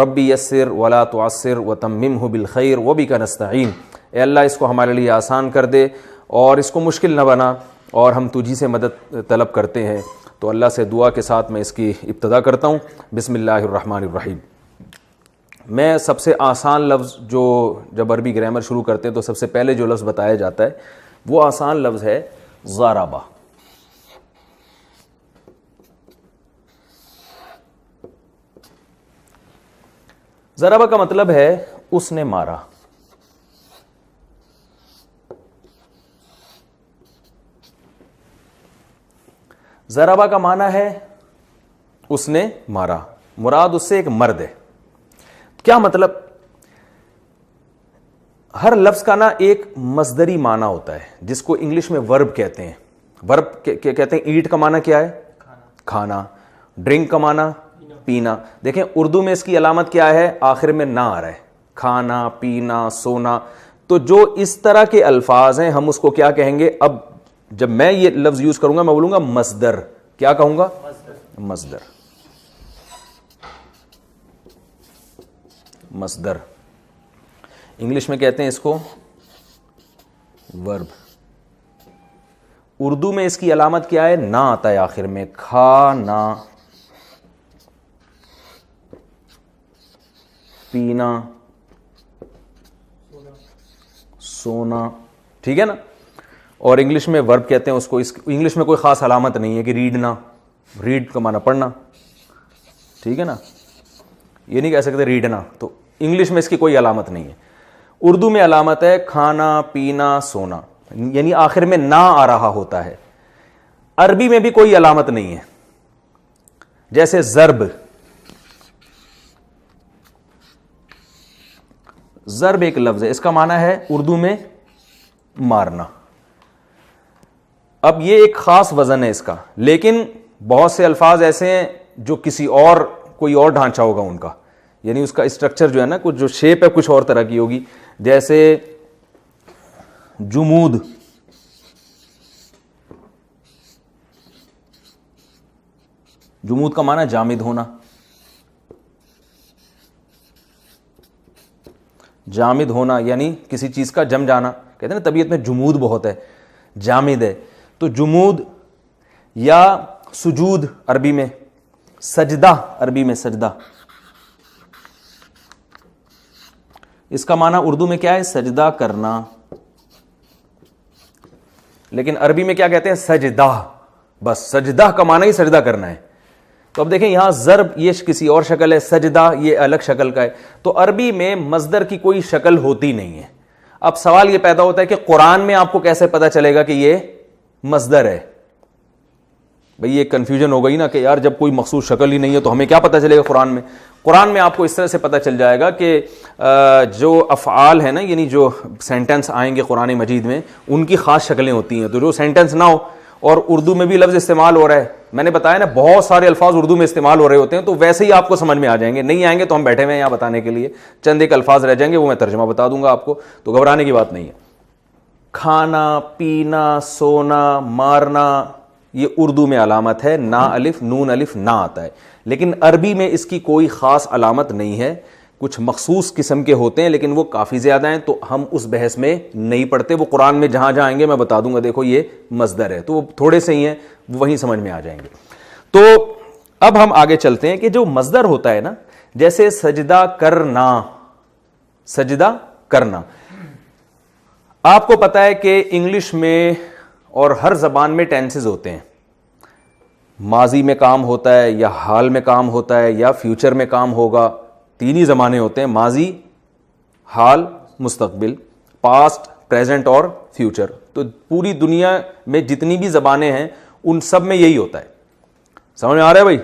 ربی یسر ولا تعسر وتممہ بالخیر وبک نستعین، اے اللہ اس کو ہمارے لیے آسان کر دے اور اس کو مشکل نہ بنا، اور ہم تجھی سے مدد طلب کرتے ہیں۔ تو اللہ سے دعا کے ساتھ میں اس کی ابتدا کرتا ہوں۔ بسم اللہ الرحمن الرحیم۔ میں سب سے آسان لفظ جو جب عربی گرامر شروع کرتے ہیں تو سب سے پہلے جو لفظ بتایا جاتا ہے وہ آسان لفظ ہے ضربہ۔ ضربہ کا مطلب ہے اس نے مارا۔ ضربہ کا معنی ہے اس نے مارا، مراد اس سے ایک مرد ہے۔ کیا مطلب؟ ہر لفظ کا نا ایک مصدری معنی ہوتا ہے جس کو انگلش میں ورب کہتے ہیں۔ ورب کہتے ہیں ایٹ کا معنی کیا ہے؟ کھانا۔ ڈرنک کا معنی پینا۔ دیکھیں اردو میں اس کی علامت کیا ہے؟ آخر میں نہ آ رہا ہے، کھانا پینا سونا۔ تو جو اس طرح کے الفاظ ہیں ہم اس کو کیا کہیں گے؟ اب جب میں یہ لفظ یوز کروں گا میں بولوں گا مصدر۔ کیا کہوں گا؟ مصدر۔ مصدر انگلش میں کہتے ہیں اس کو ورب۔ اردو میں اس کی علامت کیا ہے؟ نہ آتا ہے آخر میں، کھانا پینا سونا، ٹھیک ہے نا؟ اور انگلش میں ورب کہتے ہیں اس کو۔ انگلش میں کوئی خاص علامت نہیں ہے کہ ریڈنا، ریڈ کا معنی پڑھنا، ٹھیک ہے نا؟ یہ نہیں کہہ سکتے ریڈنا، تو انگلش میں اس کی کوئی علامت نہیں ہے۔ اردو میں علامت ہے کھانا پینا سونا، یعنی آخر میں نہ آ رہا ہوتا ہے۔ عربی میں بھی کوئی علامت نہیں ہے، جیسے ضرب۔ ضرب ایک لفظ ہے، اس کا معنی ہے اردو میں مارنا۔ اب یہ ایک خاص وزن ہے اس کا، لیکن بہت سے الفاظ ایسے ہیں جو کسی اور کوئی اور ڈھانچہ ہوگا ان کا، یعنی اس کا اسٹرکچر جو ہے نا، کچھ جو شیپ ہے کچھ اور طرح کی ہوگی۔ جیسے جمود، جمود کا معنی جامد ہونا۔ جامد ہونا یعنی کسی چیز کا جم جانا، کہتے ہیں نا طبیعت میں جمود بہت ہے، جامد ہے۔ تو جمود یا سجود عربی میں، سجدہ عربی میں سجدہ، اس کا معنی اردو میں کیا ہے؟ سجدہ کرنا، لیکن عربی میں کیا کہتے ہیں؟ سجدہ۔ بس سجدہ کا معنی ہی سجدہ کرنا ہے۔ تو اب دیکھیں یہاں ضرب یہ کسی اور شکل ہے، سجدہ یہ الگ شکل کا ہے۔ تو عربی میں مصدر کی کوئی شکل ہوتی نہیں ہے۔ اب سوال یہ پیدا ہوتا ہے کہ قرآن میں آپ کو کیسے پتا چلے گا کہ یہ مصدر ہے؟ بھئی یہ کنفیوژن ہو گئی نا کہ یار جب کوئی مخصوص شکل ہی نہیں ہے تو ہمیں کیا پتا چلے گا قرآن میں؟ قرآن میں آپ کو اس طرح سے پتا چل جائے گا کہ جو افعال ہیں نا، یعنی جو سینٹنس آئیں گے قرآن مجید میں، ان کی خاص شکلیں ہوتی ہیں۔ تو جو سینٹنس نہ ہو اور اردو میں بھی لفظ استعمال ہو رہا ہے، میں نے بتایا نا بہت سارے الفاظ اردو میں استعمال ہو رہے ہوتے ہیں، تو ویسے ہی آپ کو سمجھ میں آ جائیں گے۔ نہیں آئیں گے تو ہم بیٹھے ہوئے ہیں یہاں بتانے کے لیے، چند ایک الفاظ رہ جائیں گے وہ میں ترجمہ بتا دوں گا آپ کو، تو گھبرانے کی بات نہیں ہے۔ کھانا پینا سونا مارنا یہ اردو میں علامت ہے، نا الف نون الف نہ آتا ہے، لیکن عربی میں اس کی کوئی خاص علامت نہیں ہے۔ کچھ مخصوص قسم کے ہوتے ہیں لیکن وہ کافی زیادہ ہیں، تو ہم اس بحث میں نہیں پڑھتے۔ وہ قرآن میں جہاں جہاں آئیں گے میں بتا دوں گا، دیکھو یہ مصدر ہے، تو وہ تھوڑے سے ہی ہیں، وہیں سمجھ میں آ جائیں گے۔ تو اب ہم آگے چلتے ہیں کہ جو مصدر ہوتا ہے نا، جیسے سجدہ کرنا، سجدہ کرنا، آپ کو پتا ہے کہ انگلش میں اور ہر زبان میں ٹینسز ہوتے ہیں۔ ماضی میں کام ہوتا ہے یا حال میں کام ہوتا ہے یا فیوچر میں کام ہوگا، تین ہی زمانے ہوتے ہیں، ماضی حال مستقبل، پاسٹ پریزنٹ اور فیوچر۔ تو پوری دنیا میں جتنی بھی زبانیں ہیں ان سب میں یہی ہوتا ہے، سمجھ میں آ رہا ہے بھائی؟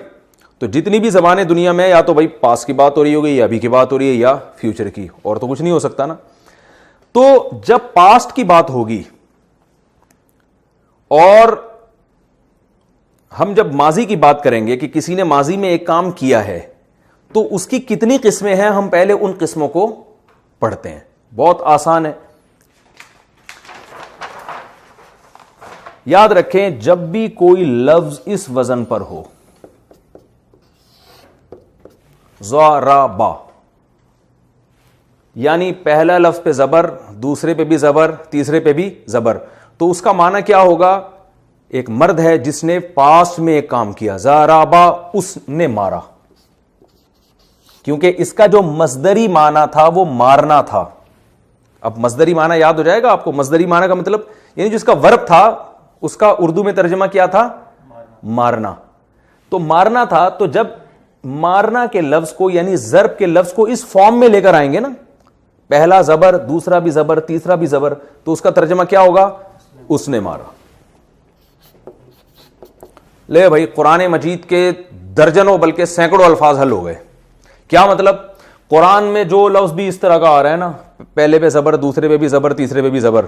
تو جتنی بھی زبانیں دنیا میں، یا تو بھائی پاسٹ کی بات ہو رہی ہوگی یا ابھی کی بات ہو رہی ہے یا فیوچر کی، اور تو کچھ نہیں ہو سکتا نا۔ تو جب پاسٹ کی بات ہوگی اور ہم جب ماضی کی بات کریں گے کہ کسی نے ماضی میں ایک کام کیا ہے، تو اس کی کتنی قسمیں ہیں، ہم پہلے ان قسموں کو پڑھتے ہیں۔ بہت آسان ہے، یاد رکھیں جب بھی کوئی لفظ اس وزن پر ہو، ضربا، یعنی پہلا لفظ پہ زبر، دوسرے پہ بھی زبر، تیسرے پہ بھی زبر. تو اس کا معنی کیا ہوگا؟ ایک مرد ہے جس نے پاسٹ میں ایک کام کیا، ضربا اس نے مارا، کیونکہ اس کا جو مصدری معنی تھا وہ مارنا تھا. اب مصدری معنی یاد ہو جائے گا آپ کو. مصدری معنی کا مطلب یعنی جس کا ورب تھا اس کا اردو میں ترجمہ کیا تھا؟ مارنا. تو مارنا تھا، تو جب مارنا کے لفظ کو یعنی ضرب کے لفظ کو اس فارم میں لے کر آئیں گے نا، پہلا زبر، دوسرا بھی زبر، تیسرا بھی زبر، تو اس کا ترجمہ کیا ہوگا؟ اس نے مارا. لے بھائی، قرآن مجید کے درجنوں بلکہ سینکڑوں الفاظ حل ہو گئے. کیا مطلب؟ قرآن میں جو لفظ بھی اس طرح کا آ رہا ہے نا، پہلے پہ زبر، دوسرے پہ بھی زبر، تیسرے پہ بھی زبر،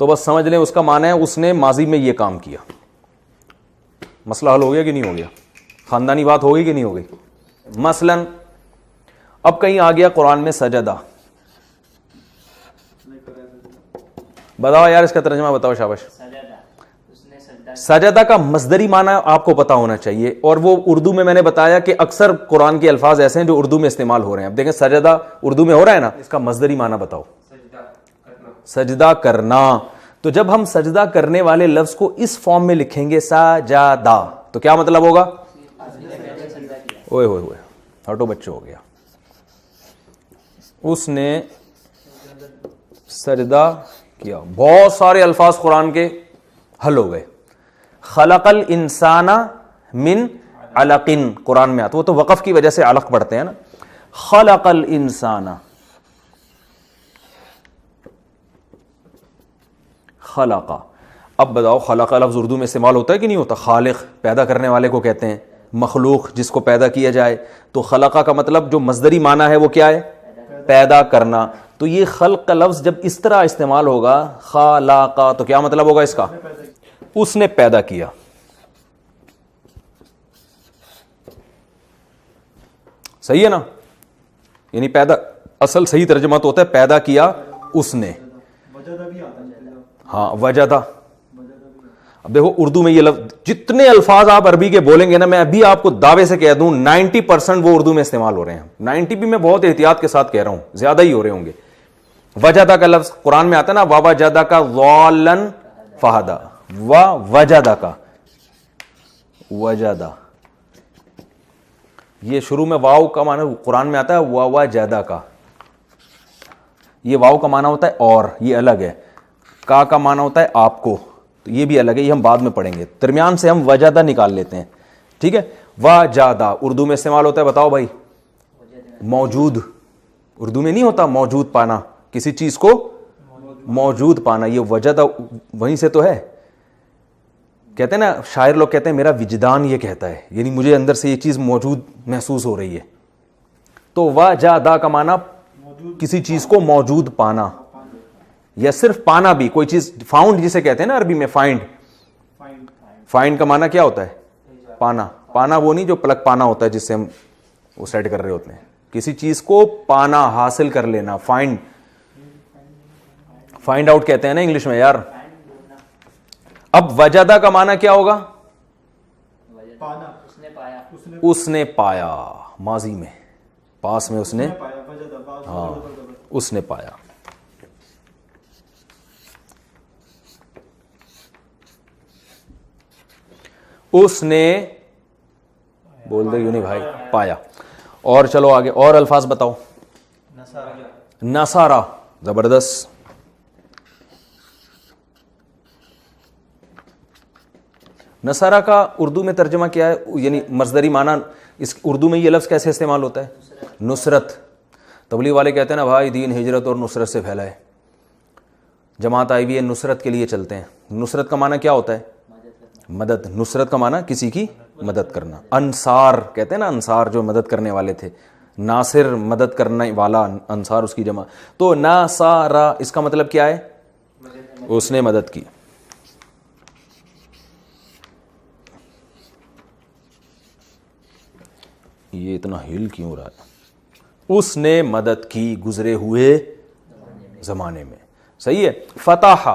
تو بس سمجھ لیں اس کا معنی ہے اس نے ماضی میں یہ کام کیا. مسئلہ حل ہو گیا کہ نہیں ہو گیا؟ خاندانی بات ہو گئی کہ نہیں ہو گئی؟ مثلا اب کہیں آ گیا قرآن میں سجدہ، بتاؤ یار اس کا ترجمہ بتاؤ. شاباش. سجدہ کا مصدری معنی آپ کو پتا ہونا چاہیے، اور وہ اردو میں نے بتایا کہ اکثر قرآن کے الفاظ ایسے ہیں جو اردو میں استعمال ہو رہے ہیں. اب دیکھیں سجدہ اردو میں ہو رہا ہے نا، اس کا مصدری معنی بتاؤ. سجدہ کرنا. تو جب ہم سجدہ کرنے والے لفظ کو اس فارم میں لکھیں گے سجدہ، تو کیا مطلب ہوگا؟ اوئے ہوئے ہوئے، ہٹو بچوں، ہو گیا. اس نے سجدہ کیا. بہت سارے الفاظ قرآن کے حل ہو گئے. خلق الانسان من علق قرآن میں آتا، وہ تو وقف کی وجہ سے علق پڑھتے ہیں نا. خلق الانسان، خلق. اب بتاؤ خلق لفظ اردو میں استعمال ہوتا ہے کہ نہیں ہوتا؟ خالق پیدا کرنے والے کو کہتے ہیں، مخلوق جس کو پیدا کیا جائے. تو خلقہ کا مطلب جو مصدری معنی ہے وہ کیا ہے؟ پیدا کرنا. تو یہ خلق کا لفظ جب اس طرح استعمال ہوگا خلقہ، تو کیا مطلب ہوگا اس کا؟ اس نے پیدا کیا. صحیح ہے نا؟ یعنی پیدا، اصل صحیح ترجمہ تو ہوتا ہے پیدا کیا اس نے. ہاں وجدہ. اب دیکھو اردو میں یہ لفظ، جتنے الفاظ آپ عربی کے بولیں گے نا، میں ابھی آپ کو دعوے سے کہہ دوں 90% وہ اردو میں استعمال ہو رہے ہیں. 90 بھی میں بہت احتیاط کے ساتھ کہہ رہا ہوں، زیادہ ہی ہو رہے ہوں گے. وجدہ کا لفظ قرآن میں آتا ہے نا، وجدہ کا ضالا فہدہ، وجدہ کا وجدہ، یہ شروع میں واو کا معنی قرآن میں آتا ہے وجدہ کا. یہ واو کا معنی ہوتا ہے اور، یہ الگ ہے. کا معنی ہوتا ہے آپ کو، تو یہ بھی الگ ہے، یہ ہم بعد میں پڑھیں گے. درمیان سے ہم وجدہ نکال لیتے ہیں. ٹھیک ہے. وجدہ اردو میں استعمال ہوتا ہے، بتاؤ بھائی. موجود، اردو میں نہیں ہوتا موجود پانا، کسی چیز کو موجود پانا. یہ وجدہ وہیں سے تو ہے. کہتے ہیں نا شاعر لوگ کہتے ہیں میرا وجدان یہ کہتا ہے، یعنی مجھے اندر سے یہ چیز موجود محسوس ہو رہی ہے. تو وجدہ کا معنی کسی چیز کو موجود پانا، یا صرف پانا بھی. کوئی چیز فاؤنڈ جسے کہتے ہیں نا عربی میں، فائنڈ. فائنڈ کا معنی کیا ہوتا ہے؟ پانا. پانا وہ نہیں جو پلک پانا ہوتا ہے جس سے ہم وہ سیٹ کر رہے ہوتے ہیں. کسی چیز کو پانا، حاصل کر لینا، فائنڈ. فائنڈ آؤٹ کہتے ہیں نا انگلش میں یار. اب وجدہ کا معنی کیا ہوگا؟ اس نے پایا. ماضی میں، پاس میں اس نے، ہاں اس نے پایا. اس نے، بول دے یوں نہیں بھائی، پایا. اور چلو آگے اور الفاظ بتاؤ. نصارہ، زبردست. نصارہ کا اردو میں ترجمہ کیا ہے؟ یعنی مصدری معنی اس اردو میں یہ لفظ کیسے استعمال ہوتا ہے؟ نصرت. تبلیغ والے کہتے ہیں نا بھائی دین ہجرت اور نصرت سے پھیلا ہے، جماعت آئی ہوئی ہے نصرت کے لیے چلتے ہیں. نصرت کا معنی کیا ہوتا ہے؟ مدد. نصرت کا معنی کسی کی مدد کرنا. انصار کہتے ہیں نا، انصار جو مدد کرنے والے تھے. ناصر مدد کرنے والا، انصار اس کی جمع. تو ناصارہ اس کا مطلب کیا ہے؟ اس نے مدد کی. یہ اتنا ہل کیوں رہا ہے؟ اس نے مدد کی گزرے ہوئے زمانے میں. صحیح ہے. فتح،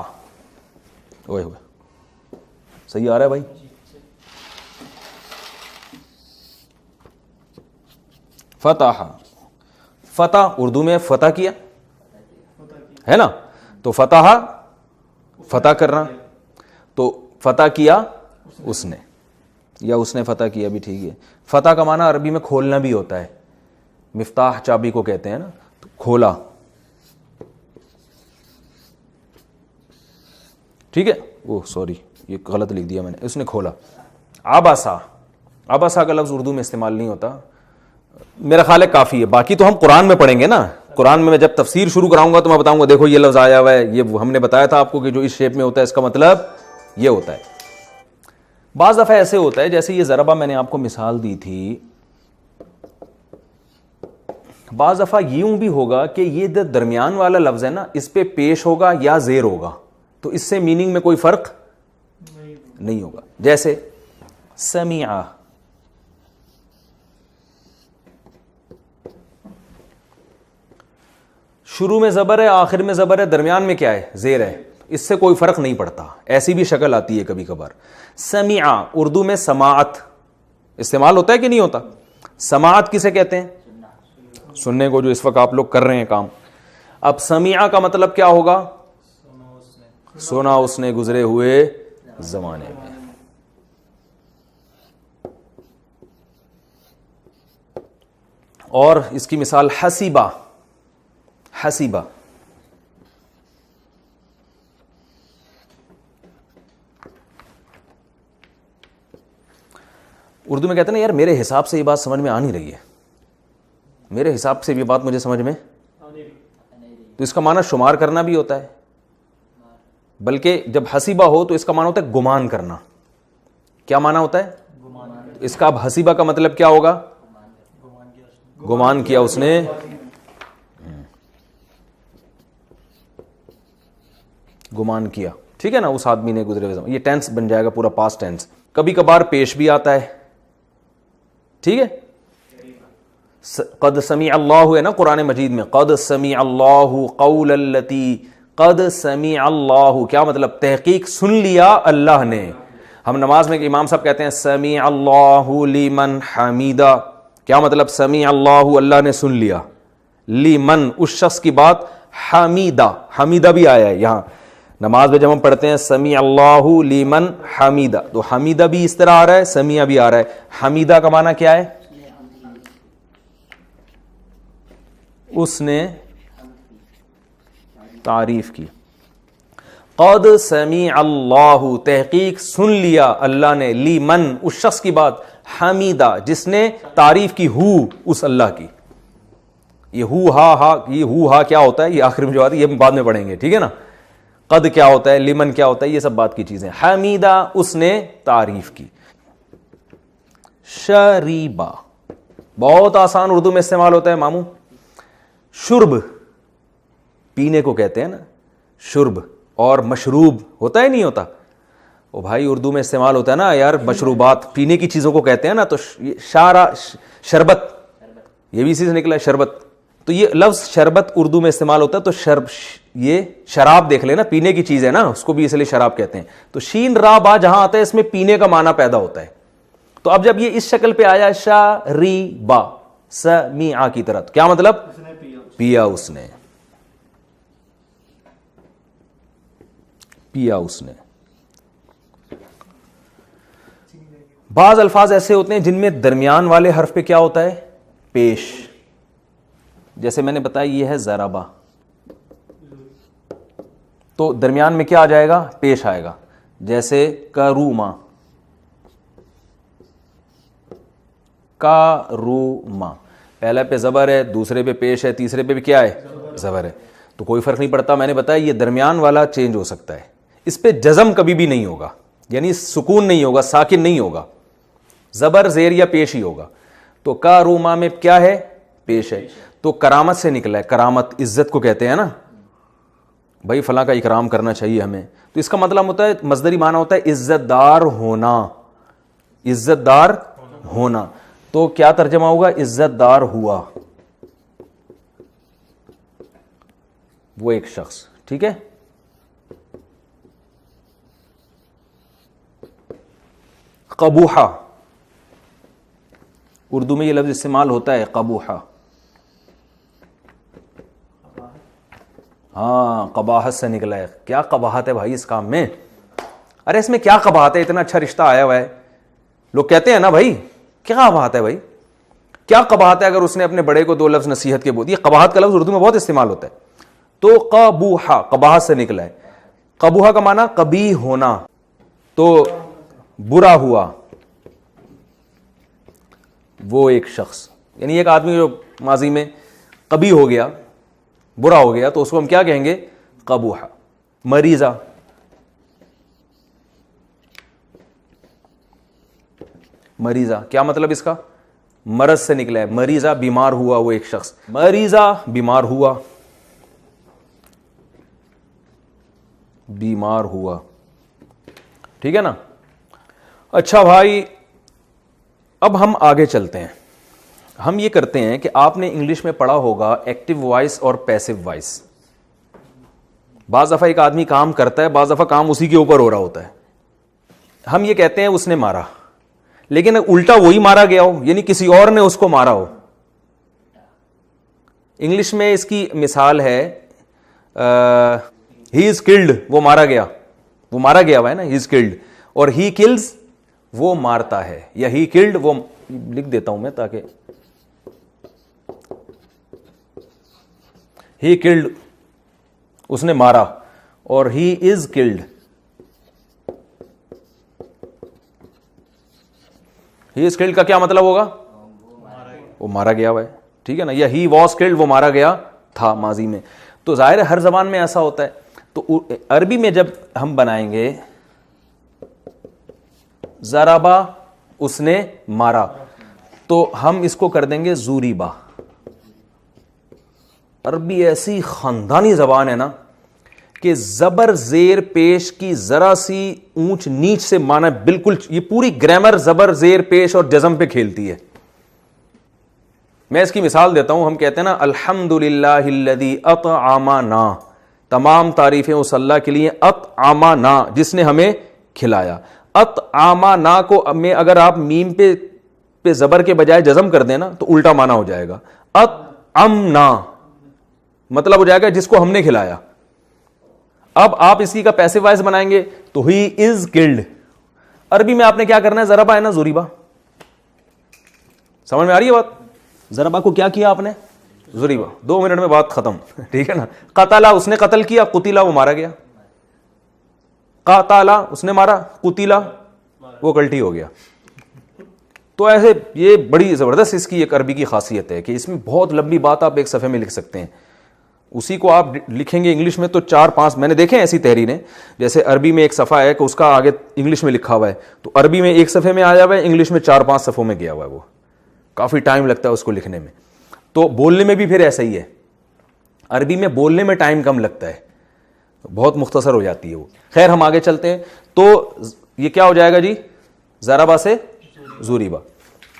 اوئے ہوئے صحیح آ رہا ہے بھائی. فتح. فتح اردو میں فتح کیا ہے نا, تو فتح فتح کرنا, تو فتح کیا اس نے, یا اس نے فتح کیا بھی ٹھیک ہے. فتح کا معنی عربی میں کھولنا بھی ہوتا ہے, مفتاح چابی کو کہتے ہیں نا, تو کھولا, ٹھیک ہے. وہ سوری یہ غلط لکھ دیا میں نے, اس نے کھولا. عبسا, عبسا کا لفظ اردو میں استعمال نہیں ہوتا, میرا خیال ہے کافی ہے. باقی تو ہم قرآن میں پڑھیں گے نا, قرآن میں جب تفسیر شروع کراؤں گا تو میں بتاؤں گا دیکھو یہ لفظ آیا ہوا ہے, یہ ہم نے بتایا تھا آپ کو کہ جو اس شیپ میں ہوتا ہے اس کا مطلب یہ ہوتا ہے. بعض دفعہ ایسے ہوتا ہے جیسے یہ ضربہ میں نے آپ کو مثال دی تھی, بعض دفعہ یوں بھی ہوگا کہ یہ درمیان والا لفظ ہے نا, اس پہ پیش ہوگا یا زیر ہوگا, تو اس سے میننگ میں کوئی فرق نہیں ہوگا. جیسے سمیع, شروع میں زبر ہے, آخر میں زبر ہے, درمیان میں کیا ہے, زیر ہے, اس سے کوئی فرق نہیں پڑتا. ایسی بھی شکل آتی ہے کبھی کبھار. سمیع اردو میں سماعت استعمال ہوتا ہے کہ نہیں ہوتا؟ سماعت کسے کہتے ہیں؟ سننے کو, جو اس وقت آپ لوگ کر رہے ہیں کام. اب سمیع کا مطلب کیا ہوگا؟ سنا اس نے گزرے ہوئے زمانے میں. اور اس کی مثال حسیبہ, حسیبہ اردو میں کہتے ہیں نا یار میرے حساب سے یہ بات سمجھ میں آ نہیں رہی ہے, میرے حساب سے یہ بات مجھے سمجھ میں, تو اس کا معنی شمار کرنا بھی ہوتا ہے, بلکہ جب حسیبہ ہو تو اس کا معنی ہوتا ہے گمان کرنا. کیا معنی ہوتا ہے اس کا؟ اب حسیبہ کا مطلب کیا ہوگا؟ گمان کیا اس نے. گمان کیا, ٹھیک ہے نا, اس آدمی نے گزرے ہوئے, یہ ٹینس بن جائے گا پورا, پاسٹ ٹینس. کبھی کبھار پیش بھی آتا ہے, ٹھیک ہے. قد سمیع اللہ ہے نا قرآن مجید میں, قد سمیع اللہ قول التی, قد سمیع اللہ کیا مطلب؟ تحقیق سن لیا اللہ نے. ہم نماز میں امام صاحب کہتے ہیں سمیع اللہ لمن حمیدہ, کیا مطلب؟ سمیع اللہ, اللہ نے سن لیا, لمن اس شخص کی بات, حمیدہ, حمیدہ بھی آیا ہے یہاں نماز میں جب ہم پڑھتے ہیں سمیع اللہ لمن حمیدہ, تو حمیدہ بھی اس طرح آ رہا ہے, سمیع بھی آ رہا ہے. حمیدہ کا معنی کیا ہے؟ اس نے تعریف کی. قد سمیع اللہ, تحقیق سن لیا اللہ نے, لمن اس شخص کی بات, حمیدہ جس نے تعریف کی, ہو اس اللہ کی. یہ ہو ہا, یہ ہو ہا کیا ہوتا ہے, یہ آخر میں جو آتی ہے یہ بعد میں پڑھیں گے, ٹھیک ہے نا. قد کیا ہوتا ہے, لمن کیا ہوتا ہے, یہ سب بات کی چیزیں. حمیدہ اس نے تعریف کی. شریبہ بہت آسان اردو میں استعمال ہوتا ہے ماموں. شرب پینے کو کہتے ہیں نا, شرب, اور مشروب ہوتا ہے نہیں ہوتا, او بھائی اردو میں استعمال ہوتا ہے نا یار, مشروبات پینے کی چیزوں کو کہتے ہیں نا. تو شربت, یہ بھی اسی سے نکلا ہے شربت. تو یہ لفظ شربت اردو میں استعمال ہوتا ہے, تو یہ شراب دیکھ لینا, پینے کی چیز ہے نا, اس کو بھی اس لیے شراب کہتے ہیں. تو شین را با جہاں آتا ہے اس میں پینے کا معنی پیدا ہوتا ہے. تو اب جب یہ اس شکل پہ آیا شریبا سمیع کی طرح, تو کیا مطلب؟ پیا اس نے, پیا اس نے. بعض الفاظ ایسے ہوتے ہیں جن میں درمیان والے حرف پہ کیا ہوتا ہے؟ پیش. جیسے میں نے بتایا یہ ہے ضربہ, تو درمیان میں کیا آ جائے گا؟ پیش آئے گا. جیسے کروما, کاروما, پہلے پہ زبر ہے, دوسرے پہ پیش ہے, تیسرے پہ بھی کیا ہے؟ زبر ہے. تو کوئی فرق نہیں پڑتا. میں نے بتایا یہ درمیان والا چینج ہو سکتا ہے, اس پہ جزم کبھی بھی نہیں ہوگا, یعنی سکون نہیں ہوگا, ساکن نہیں ہوگا, زبر زیر یا پیش ہی ہوگا. تو کاروما میں کیا ہے؟ پیش ہے. تو کرامت سے نکلا ہے, کرامت عزت کو کہتے ہیں نا, بھائی فلاں کا اکرام کرنا چاہیے ہمیں. تو اس کا مطلب ہوتا ہے, مصدری معنی ہوتا ہے عزت دار ہونا, عزت دار ہونا. تو کیا ترجمہ ہوگا؟ عزت دار ہوا وہ ایک شخص, ٹھیک ہے. قبوحہ اردو میں یہ لفظ استعمال ہوتا ہے قبوحہ. ہاں قباحت سے نکلا ہے. کیا قباحت ہے بھائی اس کام میں؟ ارے اس میں کیا قباحت ہے؟ اتنا اچھا رشتہ آیا ہوا ہے. لوگ کہتے ہیں نا بھائی کیا قباحت ہے بھائی، کیا قباحت ہے اگر اس نے اپنے بڑے کو 2 لفظ نصیحت کے بول. یہ قباحت کا لفظ اردو میں بہت استعمال ہوتا ہے. تو قبوحہ قباحت سے نکلا ہے. قبوحہ کا معنی قبیح ہونا، تو برا ہوا وہ ایک شخص، یعنی ایک آدمی جو ماضی میں قبیح ہو گیا، برا ہو گیا، تو اس کو ہم کیا کہیں گے؟ قبوحہ. مریضہ، مریضہ کیا مطلب اس کا؟ مرض سے نکلا ہے. مریضہ بیمار ہوا وہ ایک شخص، مریضہ بیمار ہوا، بیمار ہوا. ٹھیک ہے نا. اچھا بھائی اب ہم آگے چلتے ہیں. ہم یہ کرتے ہیں کہ آپ نے انگلش میں پڑھا ہوگا ایکٹیو وائس اور پیسو وائس. بعض دفعہ ایک آدمی کام کرتا ہے، بعض دفعہ کام اسی کے اوپر ہو رہا ہوتا ہے. ہم یہ کہتے ہیں اس نے مارا، لیکن الٹا وہی مارا گیا ہو، یعنی کسی اور نے اس کو مارا ہو. انگلش میں اس کی مثال ہے ہی از کلڈ، وہ مارا گیا، وہ مارا گیا ہوا ہے نا، ہی از کلڈ. اور ہی کلز وہ مارتا ہے، یا ہی کلڈ وہ، لکھ دیتا ہوں میں تاکہ ہی کلڈ اس نے مارا، اور ہی is killed he is killed کا کیا مطلب ہوگا؟ وہ مارا گیا ہوا ہے. ٹھیک ہے نا. یا ہی واز کلڈ وہ مارا گیا تھا ماضی میں. تو ظاہر ہے ہر زبان میں ایسا ہوتا ہے. تو عربی میں جب ہم بنائیں گے ضربا اس نے مارا، تو ہم اس کو کر دیں گے زوریبا. عربی ایسی خاندانی زبان ہے نا کہ زبر زیر پیش کی ذرا سی اونچ نیچ سے معنی بالکل، یہ پوری گرامر زبر زیر پیش اور جزم پہ کھیلتی ہے. میں اس کی مثال دیتا ہوں. ہم کہتے ہیں نا الحمدللہ الذی اطعمنا، تمام تعریفیں اس اللہ کے لیے، اطعمنا جس نے ہمیں کھلایا. اطعمنا کو میں اگر آپ میم پہ زبر کے بجائے جزم کر دینا تو الٹا معنی ہو جائے گا. اطعمنا مطلب ہو جائے گا جس کو ہم نے کھلایا. اب آپ اسی کا پیسو وائس بنائیں گے تو ہی از کلڈ. عربی میں آپ نے کیا کرنا ہے؟ ضربا ہے نا زوریبا. سمجھ میں آ رہی ہے بات؟ ضربا کو کیا کیا آپ نے؟ زوریبا. 2 منٹ میں بات ختم. ٹھیک ہے نا. قتلا اس نے قتل کیا، قتیلا وہ مارا گیا. قاتالا اس نے مارا، قتیلا وہ کلٹی ہو گیا. تو ایسے یہ بڑی زبردست اس کی ایک عربی کی خاصیت ہے کہ اس میں بہت لمبی بات آپ ایک صفحے میں لکھ سکتے ہیں. اسی کو آپ لکھیں گے انگلش میں تو 4-5، میں نے دیکھے ایسی تحریریں، جیسے عربی میں ایک صفحہ ہے کہ اس کا آگے انگلش میں لکھا ہوا ہے، تو عربی میں ایک صفحے میں آیا ہوا ہے، انگلش میں 4-5 صفحوں میں گیا ہوا ہے. وہ کافی ٹائم لگتا ہے اس کو لکھنے میں. تو بولنے میں بھی پھر ایسا ہی ہے. عربی میں بولنے میں ٹائم کم لگتا ہے، بہت مختصر ہو جاتی ہے وہ. خیر ہم آگے چلتے ہیں. تو یہ کیا ہو جائے گا جی؟ ضربا سے زوریبا.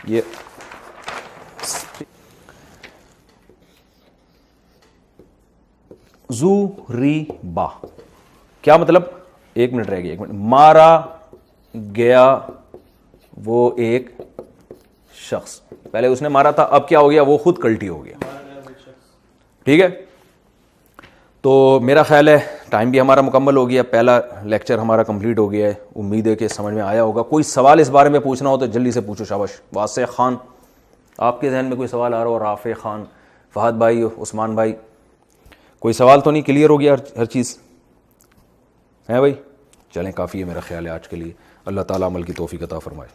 یہ زوریبا کیا مطلب؟ 1 منٹ رہ گیا، 1 منٹ. مارا گیا وہ ایک شخص. پہلے اس نے مارا تھا، اب کیا ہو گیا؟ وہ خود کلٹی ہو گیا. ٹھیک ہے. تو میرا خیال ہے ٹائم بھی ہمارا مکمل ہو گیا. پہلا لیکچر ہمارا کمپلیٹ ہو گیا ہے. امید ہے کہ سمجھ میں آیا ہوگا. کوئی سوال اس بارے میں پوچھنا ہو تو جلدی سے پوچھو. شاباش. واسع خان آپ کے ذہن میں کوئی سوال آ رہا ہو؟ رافع خان، فہد بھائی، عثمان بھائی، کوئی سوال تو نہیں؟ کلیئر ہو گیا ہر چیز ہے بھائی؟ چلیں کافی ہے میرا خیال ہے آج کے لیے. اللہ تعالیٰ عمل کی توفیق عطا فرمائے.